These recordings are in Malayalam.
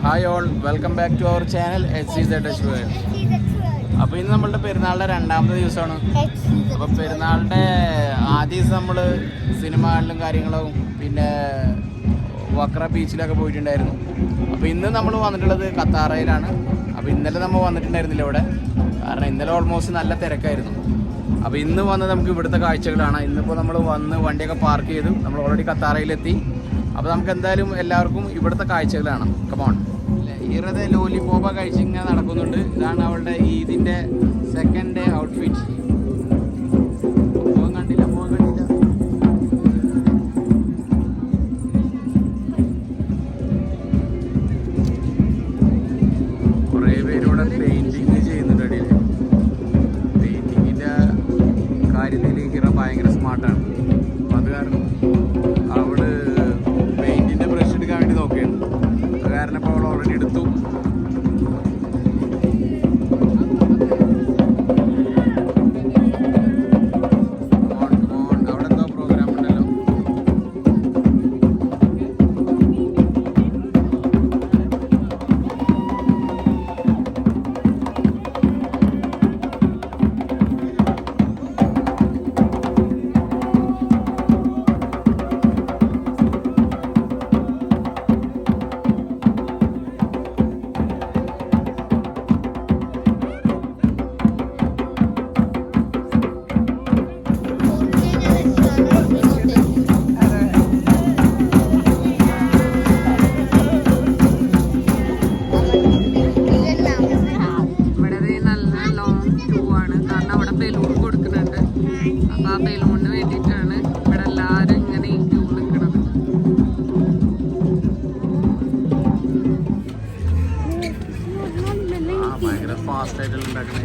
Hi all, welcome back to our channel HCZ. അപ്പോൾ ഇന്ന് നമ്മളുടെ പെരുന്നാളിൻ്റെ രണ്ടാമത്തെ ദിവസമാണ്. അപ്പോൾ പെരുന്നാളിൻ്റെ ആദ്യ ദിവസം നമ്മൾ സിനിമകളിലും കാര്യങ്ങളും പിന്നെ വക്ര ബീച്ചിലൊക്കെ പോയിട്ടുണ്ടായിരുന്നു. അപ്പോൾ ഇന്ന് നമ്മൾ വന്നിട്ടുള്ളത് ഖത്താറയിലാണ്. അപ്പോൾ ഇന്നലെ നമ്മൾ വന്നിട്ടുണ്ടായിരുന്നില്ല ഇവിടെ, കാരണം ഇന്നലെ ഓൾമോസ്റ്റ് നല്ല തിരക്കായിരുന്നു. അപ്പോൾ ഇന്ന് വന്ന് നമുക്ക് ഇവിടുത്തെ കാഴ്ചകളാണ്. ഇന്നിപ്പോൾ നമ്മൾ വന്ന് വണ്ടിയൊക്കെ പാർക്ക് ചെയ്തു, നമ്മൾ ഓൾറെഡി ഖത്താറയിലെത്തി. അപ്പോൾ നമുക്ക് എന്തായാലും എല്ലാവർക്കും ഇവിടുത്തെ കാഴ്ചകളാണ്. കമോൺ. ഈറത് ലോലിപോപ്പ കഴിച്ച് ഇങ്ങനെ നടക്കുന്നുണ്ട്. ഇതാണ് അവളുടെ ഈദിൻ്റെ സെക്കൻഡ് ഡേ ഔട്ട്ഫിറ്റ്. പോകാൻ കണ്ടില്ല. കുറേ പേരിവിടെ പെയിൻറ്റിങ് ചെയ്യുന്നുണ്ട്. അടിയിൽ പെയിൻറ്റിങ്ങിൻ്റെ കാര്യത്തിൽ ഈറ ഭയങ്കര സ്മാർട്ടാണ്. അപ്പം അത് കാരണം അവള് പെയിൻറ്റിൻ്റെ ബ്രഷ് എടുക്കാൻ വേണ്ടി നോക്കുകയാണ്. അത് കാരണം ഇപ്പോൾ അവൾ ഓൾറെഡി എടുത്തു. അവിടെ എന്തോ പ്രോഗ്രാം ഉണ്ടല്ലോ. ഭയങ്കര ഫാസ്റ്റ് ആയിട്ടുള്ള ഉണ്ടാക്കണേ.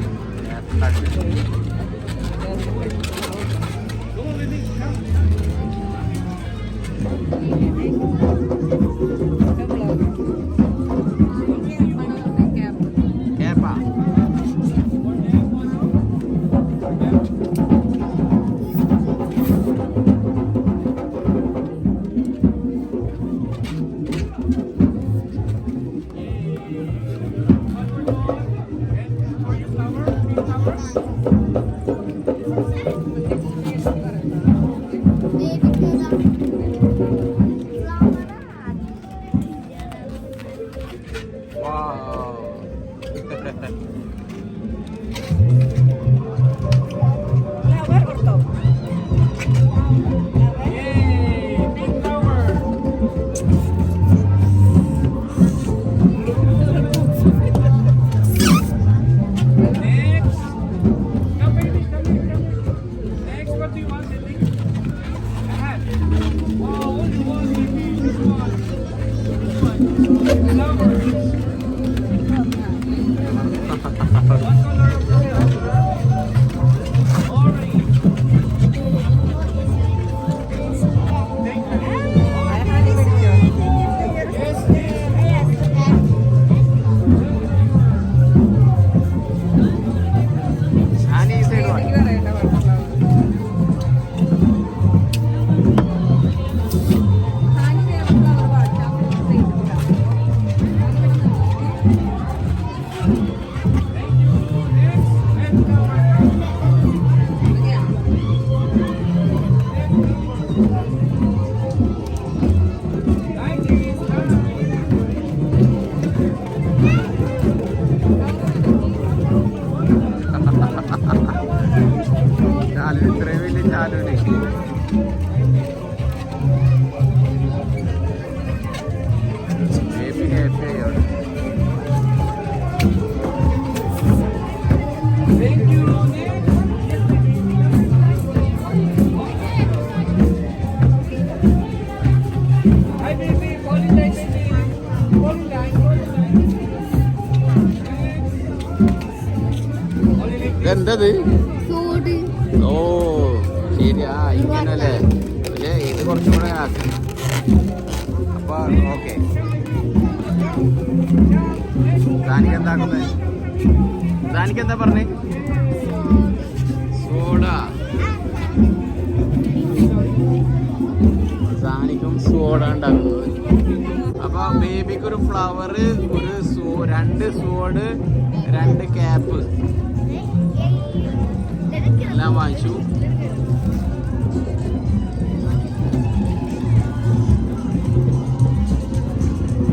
ഇത്രയും വലിയ ചാലുണ്ട്. എന്തത്? ഓ ശരിയാ, ഇങ്ങനല്ലേ. പക്ഷേ ഇത് കുറച്ചും കൂടെ ആക്കി. അപ്പൊ ഓക്കെ, ദാനിക്കെന്താക്കുന്നത്? ദാനിക്കെന്താ പറഞ്ഞേ? സോഡ. ദാനിക്കും സോഡ ഉണ്ടാക്കുന്നത്. അപ്പൊ അപ്പൊ ബേബിക്ക് ഒരു ഫ്ലവർ, ഒരു 2 സോഡ്, 2 ക്യാപ്പ് എല്ലാം വാങ്ങിച്ചു.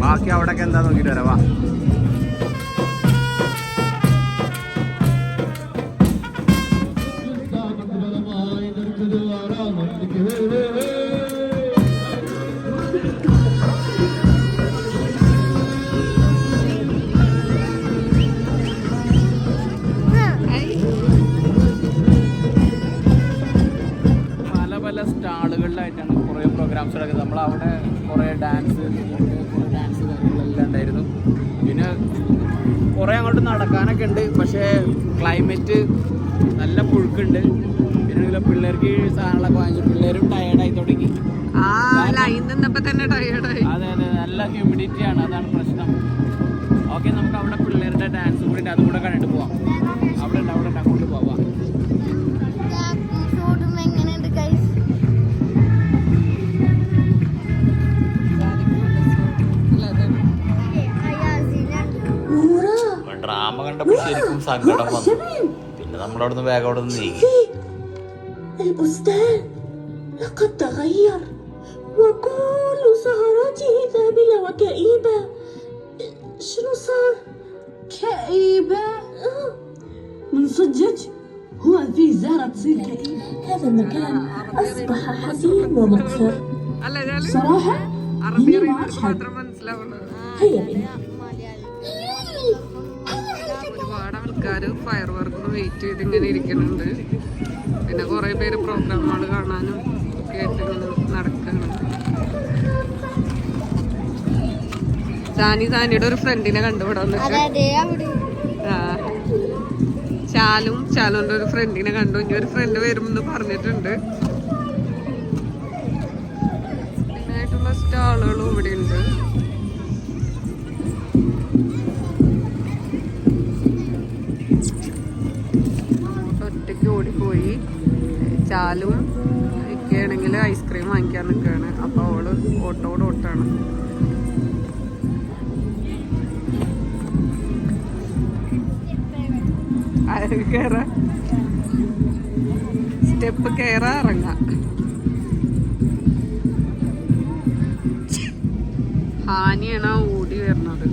ബാക്കി അവിടൊക്കെ എന്താ നോക്കിട്ട് വരാം. പല സ്റ്റാളുകളിലായിട്ടാണ് കുറേ പ്രോഗ്രാംസുകളൊക്കെ. നമ്മളവിടെ കുറേ ഡാൻസ് കാര്യങ്ങളെല്ലാം ഉണ്ടായിരുന്നു. പിന്നെ കുറേ അങ്ങോട്ട് നടക്കാനൊക്കെ ഉണ്ട്. പക്ഷേ ക്ലൈമറ്റ് നല്ല പുഴുക്കുണ്ട്. പിന്നെ പിള്ളേർക്ക് സാധനങ്ങളൊക്കെ വാങ്ങിച്ചു. പിള്ളേരും ടയേർഡായി തുടങ്ങി. അതെ അതെ, നല്ല ഹ്യൂമിഡിറ്റിയാണ്, അതാണ് പ്രശ്നം. ഓക്കെ, നമുക്ക് അവിടെ പിള്ളേരുടെ ഡാൻസ് കൂടി ഉണ്ട്, അതും കൂടെ കണ്ടിട്ട് പോവാം. അവിടെ ഉണ്ട് അങ്ങോട്ട് പോവാം. ഡ്രാമ കണ്ടപ്പോൾ ശരിക്കും സങ്കടം വന്നു. പിന്നെ നമ്മളവിടെ നിന്ന് വേഗം അവിടെ നിന്ന് നീങ്ങി. البستان لقد تغير وكل سهراته ذابلة وكئيبة. شنو صار؟ كئيبة؟ منصجج هو في زهرة تصير كئيبة. هذا المكان أصبح حزين ومقفر صراحة. هي ما عادش حد. هيا بنا. ഒരുപാട് ആൾക്കാർ ഫയർ വർക്കിന് വെയിറ്റ് ചെയ്ത് ഇങ്ങനെ ഇരിക്കുന്നുണ്ട്. പിന്നെ കുറേ പേര് പ്രോഗ്രാമുകൾ കാണാനും ഒക്കെ ആയിട്ട് ഇങ്ങനെ നടക്കുകയാണ്. സാനിയുടെ ഒരു ഫ്രണ്ടിനെ കണ്ടുവിടാന്ന് ചാലുവിന്റെ ഒരു ഫ്രണ്ടിനെ കണ്ടു. ഇനി ഒരു ഫ്രണ്ട് വരുമെന്ന് പറഞ്ഞിട്ടുണ്ട്. ഇതിനായിട്ടുള്ള സ്റ്റാളുകളും ഇവിടെ ഉണ്ട്. ഒറ്റയ്ക്ക് ഓടിപ്പോയി. ചാലും ഒക്കെയാണെങ്കിൽ ഐസ്ക്രീം വാങ്ങിക്കാൻ നിൽക്കുകയാണ്. അപ്പോൾ അവള് ഓട്ടാണ്. സ്റ്റെപ്പ് കയറാ ഇറങ്ങാം. ഹാനിയാണ് ഓടി വരുന്നത്.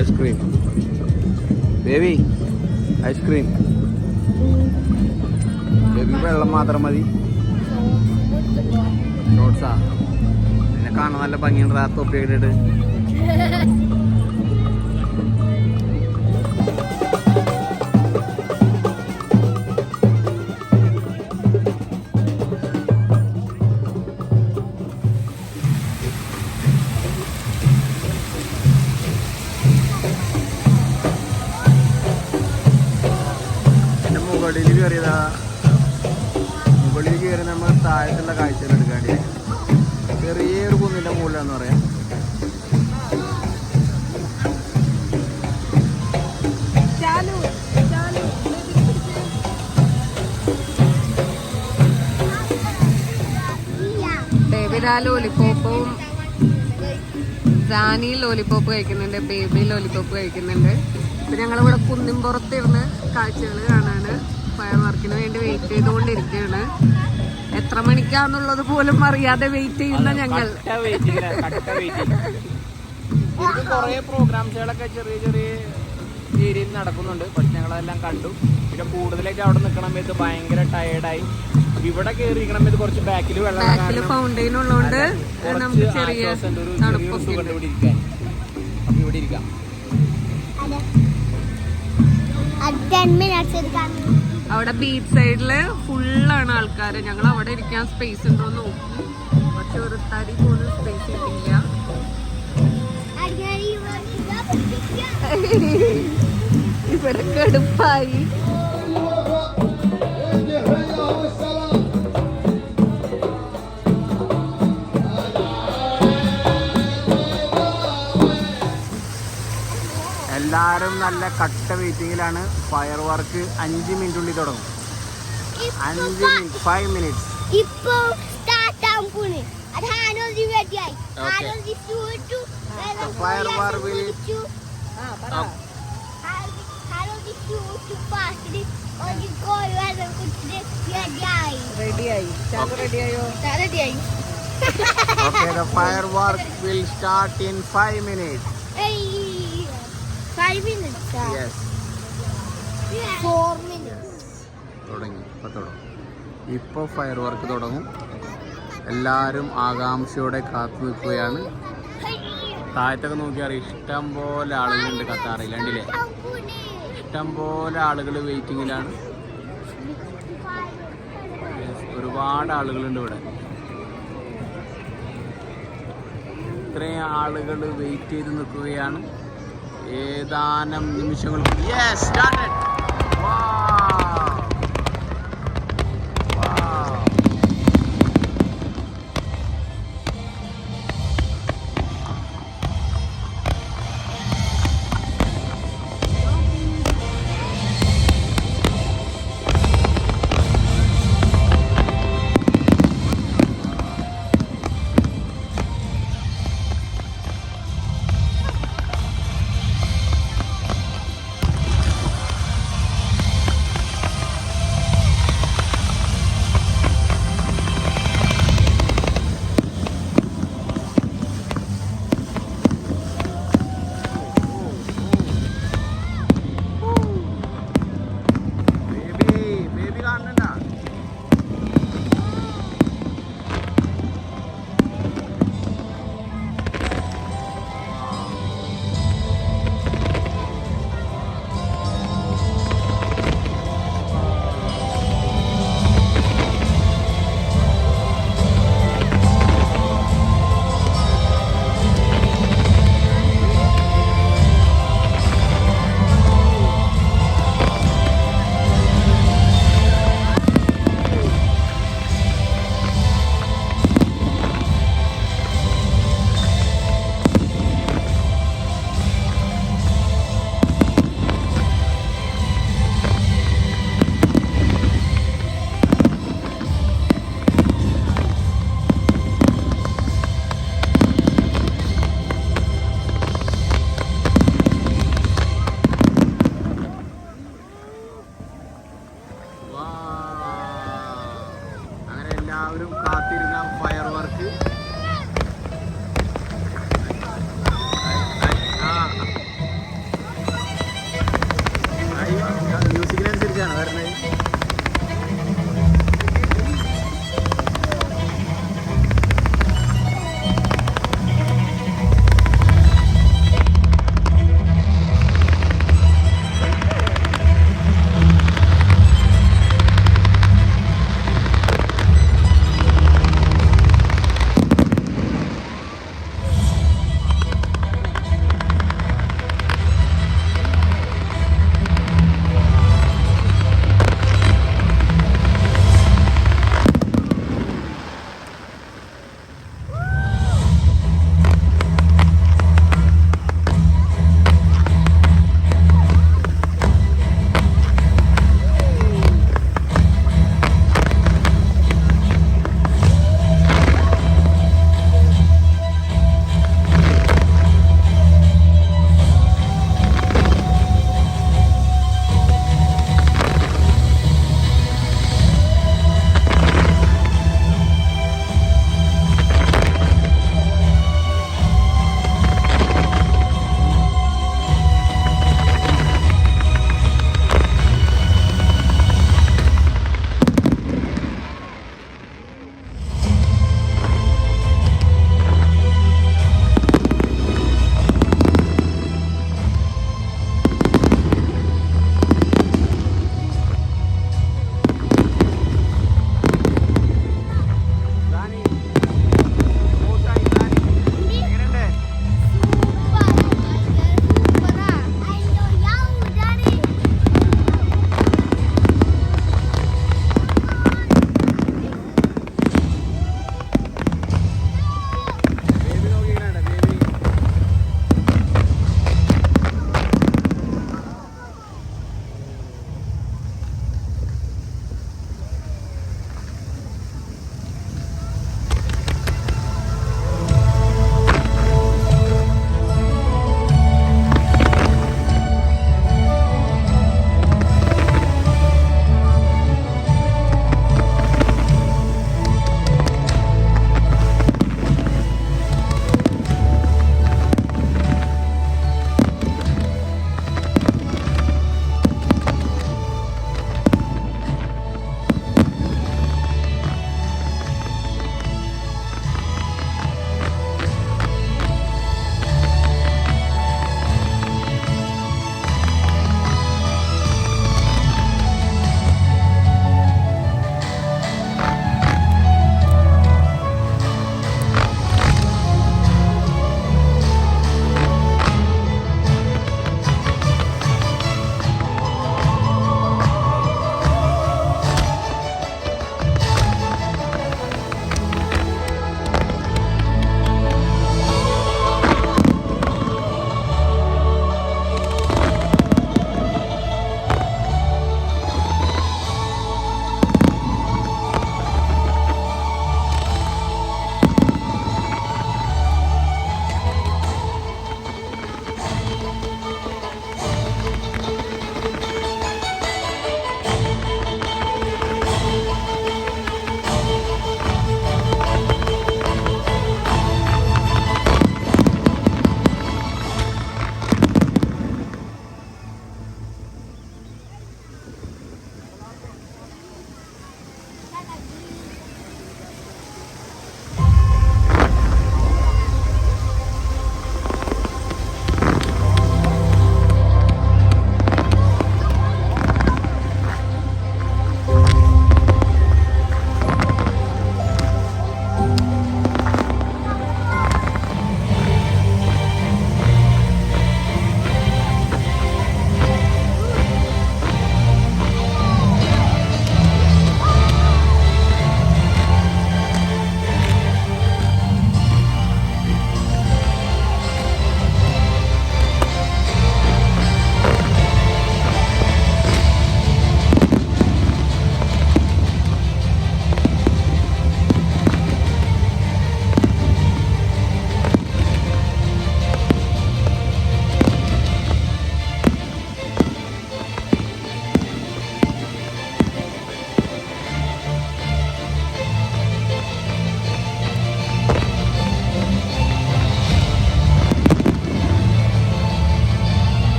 Ice cream baby, ice cream. ബേബി വെള്ളം മാത്രം മതി. ഷോർട്സാ എന്നെ കാണാൻ നല്ല ഭംഗിയുണ്ട്. ആ തൊപ്പിയൊക്കെ ഇട്ടിട്ട്. മുകളിൽ കയറി നമ്മൾ താഴത്തുള്ള കാഴ്ചകൾ എടുക്കാണ്ട് ചെറിയൊരു കുന്നിൻ്റെ മുകളിലാന്ന് പറയാം. ലോലിപ്പോപ്പും സാനി ലോലിപ്പോപ്പ് കഴിക്കുന്നുണ്ട്, ബേബി ലോലിപ്പോപ്പ് കഴിക്കുന്നുണ്ട്. ഇപ്പം ഞങ്ങളിവിടെ കുന്നിൻപുറത്തിരുന്ന് കാഴ്ചകൾ കാണാണ്. ഫയർ വർക്കിന് വേണ്ടി വെയിറ്റ് ചെയ്തുകൊണ്ടിരിക്കുകയാണ്. എത്ര മണിക്കാന്നുള്ളത് പോലും അറിയാതെ വെയിറ്റ് ചെയ്യുന്ന ഞങ്ങൾ. കുറേ പ്രോഗ്രാംസുകളൊക്കെ ചെറിയ ചെറിയ ഏരിയയിൽ നടക്കുന്നുണ്ട്. പക്ഷെ ഞങ്ങളതെല്ലാം കണ്ടു. പിന്നെ കൂടുതലായിട്ട് അവിടെ നിൽക്കണം സമയത്ത് ഭയങ്കര ടയേർഡായി. ഇവിടെ കയറിയിരിക്കണം സമയത്ത് കുറച്ച് ബാക്കിൽ വെള്ളം ഫൗണ്ടെയിൻ ഉള്ളതുകൊണ്ട് നമുക്ക് ചെറിയ ഇവിടെ ഇരിക്കാം. അവിടെ ബീച്ച് സൈഡില് ഫുള്ളാണ് ആൾക്കാര്. ഞങ്ങൾ അവിടെ ഇരിക്കാൻ സ്പേസ് ഉണ്ടോ നോക്കി, പക്ഷെ ഒരു തരി പോലും സ്പേസ് കിട്ടിയില്ല. ഇവിടെ കടുപ്പായി. എല്ലാവരും നല്ല കട്ട വെയിറ്റിങ്ങിലാണ്. ഫയർ വർക്ക് 5 മിനിറ്റുള്ളിൽ തുടങ്ങും. 5 മിനിറ്റ്സ്. ഇപ്പൊ സ്റ്റാർട്ട് ആവും പോണേ. അത് ഹാനോജി റെഡിയായി. ഹാനോജി ടു ഫയർ വർക്ക് വിൽ ഹാനോജി ടു ഫാസ്റ്റ് ഓടി കോൾ വേണം കുത്തിരെ റെഡിയായി. റെഡിയായോ? റെഡിയായി. Okay, the firework will start in 5 minutes. 5 minutes. Yes. 4 minutes. തുടങ്ങി. ഇപ്പോൾ ഫയർ വർക്ക് തുടങ്ങും. എല്ലാവരും ആകാംക്ഷയോടെ കാത്തു നിൽക്കുകയാണ്. താഴത്തൊക്കെ നോക്കിയാൽ ഇഷ്ടം പോലെ ആളുകളുണ്ട് ഖത്താറിൽ. കണ്ടില്ലേ, ഇഷ്ടം പോലെ ആളുകൾ വെയിറ്റിങ്ങിലാണ്. ഒരുപാട് ആളുകളുണ്ട് ഇവിടെ. ഇത്രയും ആളുകൾ വെയിറ്റ് ചെയ്ത് നിൽക്കുകയാണ്. ഏതാനും നിമിഷങ്ങൾക്ക് യെസ് സ്റ്റാർട്ടഡ്. എല്ലാവരും കാത്തിരുന്ന ഫയർ വർക്ക് മ്യൂസിക്കിനനുസരിച്ചാണ് വരുന്നത്.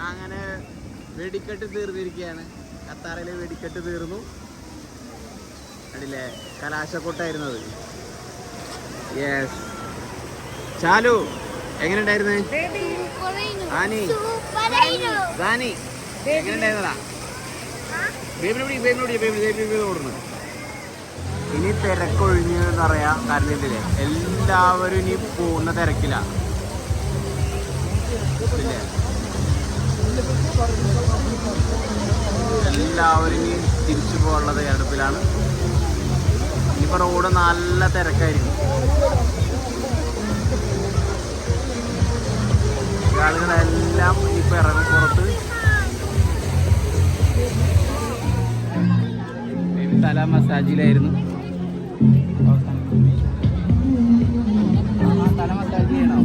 അങ്ങനെ വെടിക്കെട്ട് തീർന്നിരിക്കുകയാണ്. ഖത്താറിലെ വെടിക്കെട്ട് തീർന്നു. കണ്ടില്ലേ, കലാശക്കൊട്ടായിരുന്നത്. യെസ്. ചാലു എങ്ങനെ ഉണ്ടായിരുന്നു? ആനി സാനി എങ്ങനെ ഉണ്ടായിരുന്നടാ? ഓടുന്നു. ഇനി തിരക്കൊഴിഞ്ഞ് എന്നറിയാം. കാരണം എല്ലാവരും ഇനി പോകുന്ന തിരക്കില്ല. എല്ലാവരും ഇനി തിരിച്ചു പോകാനുള്ള തയ്യാറെടുപ്പിലാണ്. ഇനിയിപ്പോൾ റോഡ് നല്ല തിരക്കായിരിക്കും. ആളുകളെല്ലാം ഇനിയിപ്പോൾ ഇറങ്ങും പുറത്ത്. തല മസാജിലായിരുന്നു. തല മസാജ് ചെയ്യണോ?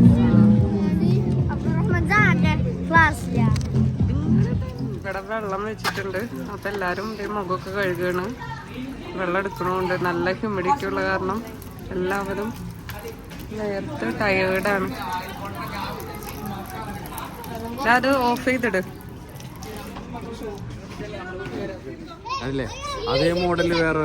ഇവിടെ വെള്ളം വെച്ചിട്ടുണ്ട്. അപ്പൊ എല്ലാരും മുഖമൊക്കെ കഴുകാണ്. വെള്ളം എടുക്കണോണ്ട് നല്ല ഹ്യൂമിഡിറ്റി ഉള്ള കാരണം എല്ലാവരും നേരത്തെ ടയേർഡാണ്. അത് ഓഫ് ചെയ്തിട്. അതല്ലേ അതേ മോഡല് വേറെ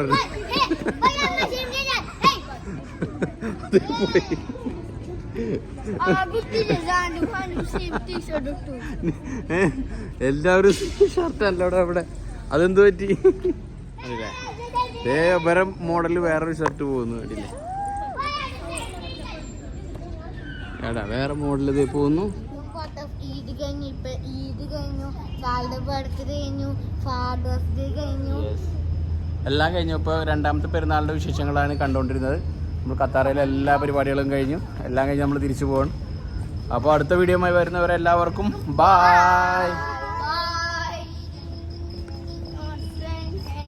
എല്ലാവരും ഷർട്ട് അല്ലോടെ അവിടെ. അതെന്ത് പറ്റി? അതല്ലേ വേറെ മോഡല് വേറൊരു ഷർട്ട് പോകുന്നു. കണ്ടില്ലേ എടാ, വേറെ മോഡൽ ഇതേ പോകുന്നു. എല്ലാം കഴിഞ്ഞു. ഇപ്പോൾ രണ്ടാമത്തെ പെരുന്നാളിൻ്റെ വിശേഷങ്ങളാണ് കണ്ടുകൊണ്ടിരുന്നത്. നമ്മൾ ഖത്താറിലെ എല്ലാ പരിപാടികളും കഴിഞ്ഞു. എല്ലാം കഴിഞ്ഞ് നമ്മൾ തിരിച്ചു പോകണം. അപ്പോൾ അടുത്ത വീഡിയോയുമായി വരുന്നവരെല്ലാവർക്കും ബായ്.